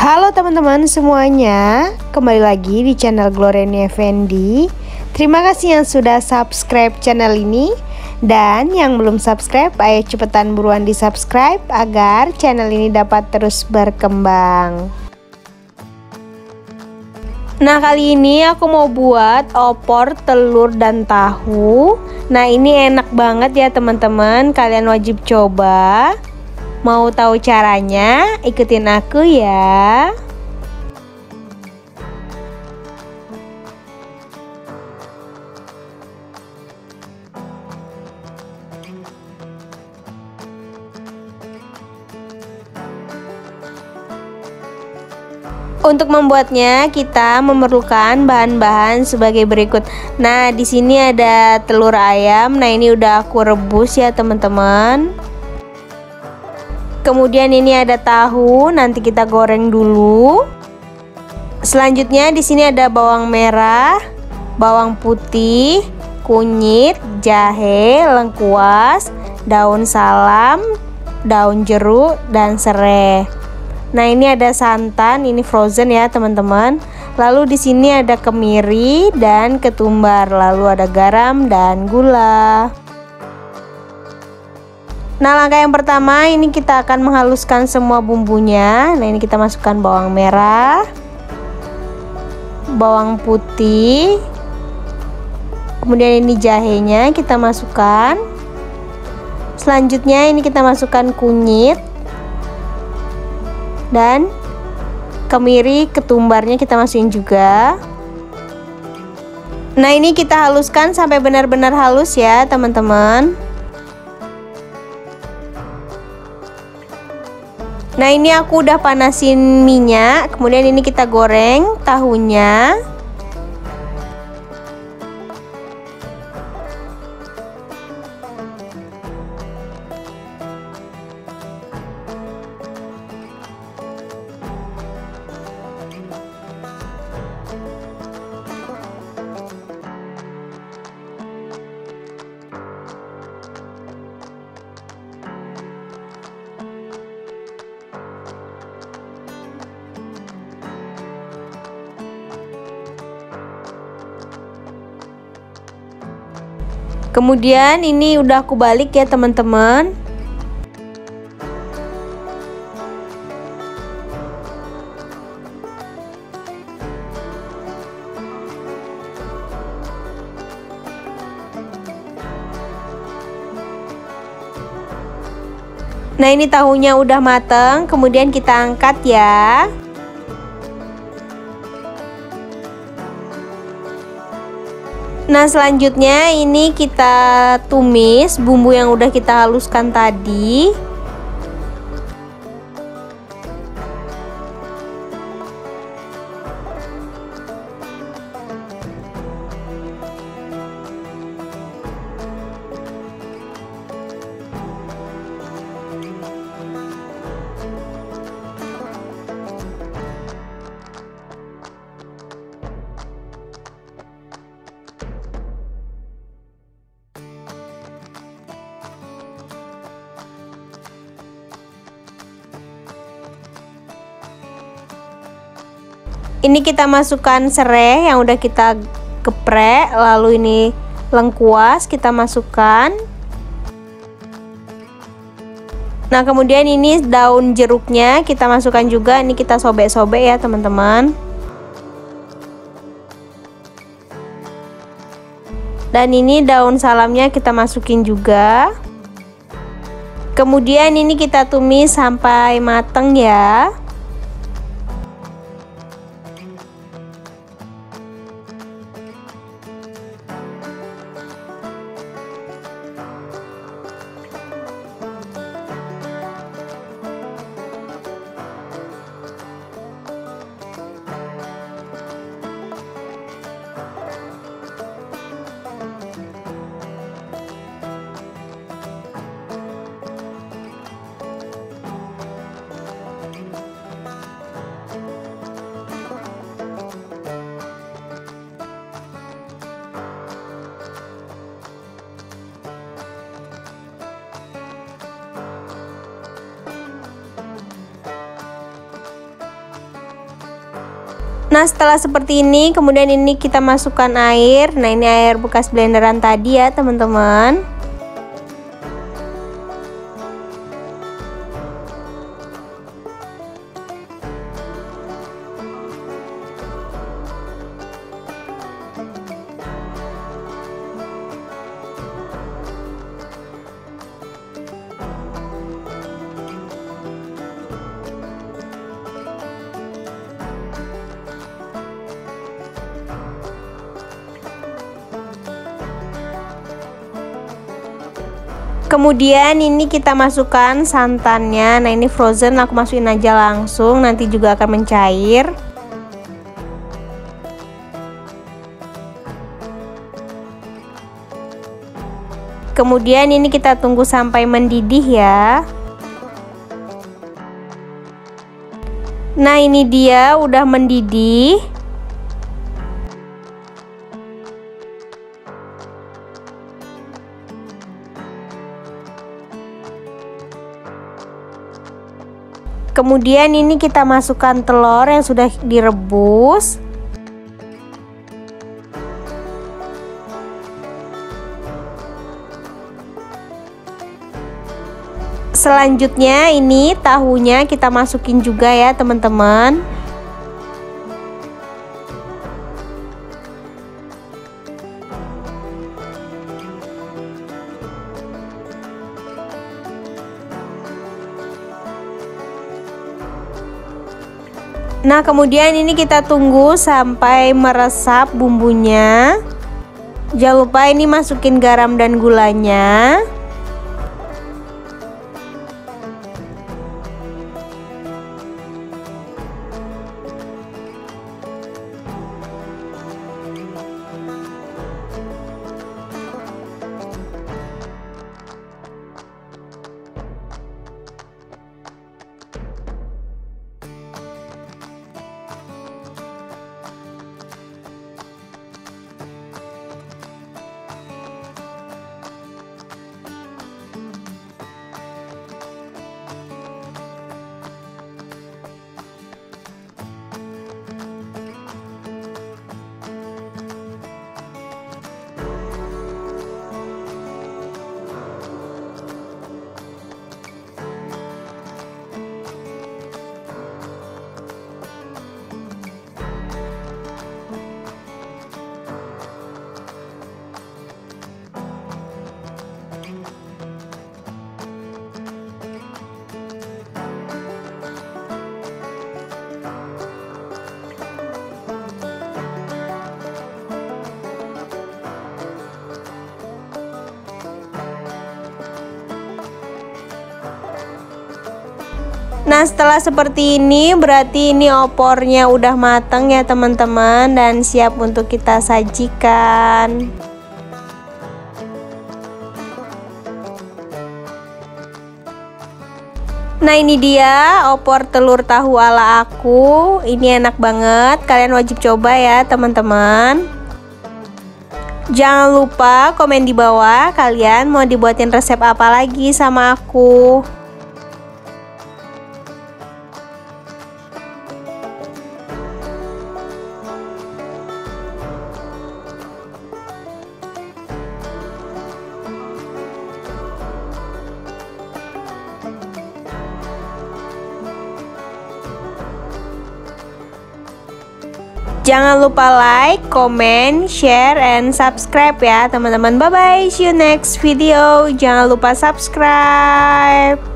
Halo teman-teman semuanya, kembali lagi di channel Gloriani Effendi. Terima kasih yang sudah subscribe channel ini. Dan yang belum subscribe, ayo cepetan buruan di subscribe agar channel ini dapat terus berkembang. Nah, kali ini aku mau buat opor telur dan tahu. Nah, ini enak banget ya teman-teman, kalian wajib coba. Mau tahu caranya? Ikutin aku ya. Untuk membuatnya kita memerlukan bahan-bahan sebagai berikut. Nah, di sini ada telur ayam. Nah, ini udah aku rebus ya teman-teman. Kemudian ini ada tahu, nanti kita goreng dulu. Selanjutnya di sini ada bawang merah, bawang putih, kunyit, jahe, lengkuas, daun salam, daun jeruk dan serai. Nah, ini ada santan, ini frozen ya teman-teman. Lalu di sini ada kemiri dan ketumbar, lalu ada garam dan gula. Nah, langkah yang pertama ini kita akan menghaluskan semua bumbunya. Nah, ini kita masukkan bawang merah, bawang putih, kemudian ini jahenya kita masukkan. Selanjutnya ini kita masukkan kunyit dan kemiri, ketumbarnya kita masukin juga. Nah, ini kita haluskan sampai benar-benar halus ya teman-teman. Nah, ini aku udah panasin minyak, kemudian ini kita goreng tahunya. Kemudian ini udah aku balik ya teman-teman. Nah, ini tahunya udah mateng, kemudian kita angkat ya. Nah, selanjutnya ini kita tumis bumbu yang udah kita haluskan tadi. Ini kita masukkan serai yang udah kita geprek, lalu ini lengkuas kita masukkan. Nah, kemudian ini daun jeruknya kita masukkan juga, ini kita sobek-sobek ya teman-teman. Dan ini daun salamnya kita masukin juga. Kemudian ini kita tumis sampai mateng ya. Nah, setelah seperti ini, kemudian ini kita masukkan air. Nah, ini air bekas blenderan tadi ya, teman-teman. Kemudian ini kita masukkan santannya. Nah, ini frozen, aku masukin aja langsung, nanti juga akan mencair. Kemudian ini kita tunggu sampai mendidih ya. Nah, ini dia udah mendidih. Kemudian ini kita masukkan telur yang sudah direbus. Selanjutnya ini tahunya kita masukin juga ya, teman-teman. Nah, kemudian ini kita tunggu sampai meresap bumbunya. Jangan lupa ini masukin garam dan gulanya. Nah, setelah seperti ini berarti ini opornya udah matang ya, teman-teman, dan siap untuk kita sajikan. Nah, ini dia opor telur tahu ala aku. Ini enak banget, kalian wajib coba ya, teman-teman. Jangan lupa komen di bawah kalian mau dibuatin resep apa lagi sama aku. Jangan lupa like, comment, share, and subscribe ya, teman-teman. Bye-bye, see you next video. Jangan lupa subscribe.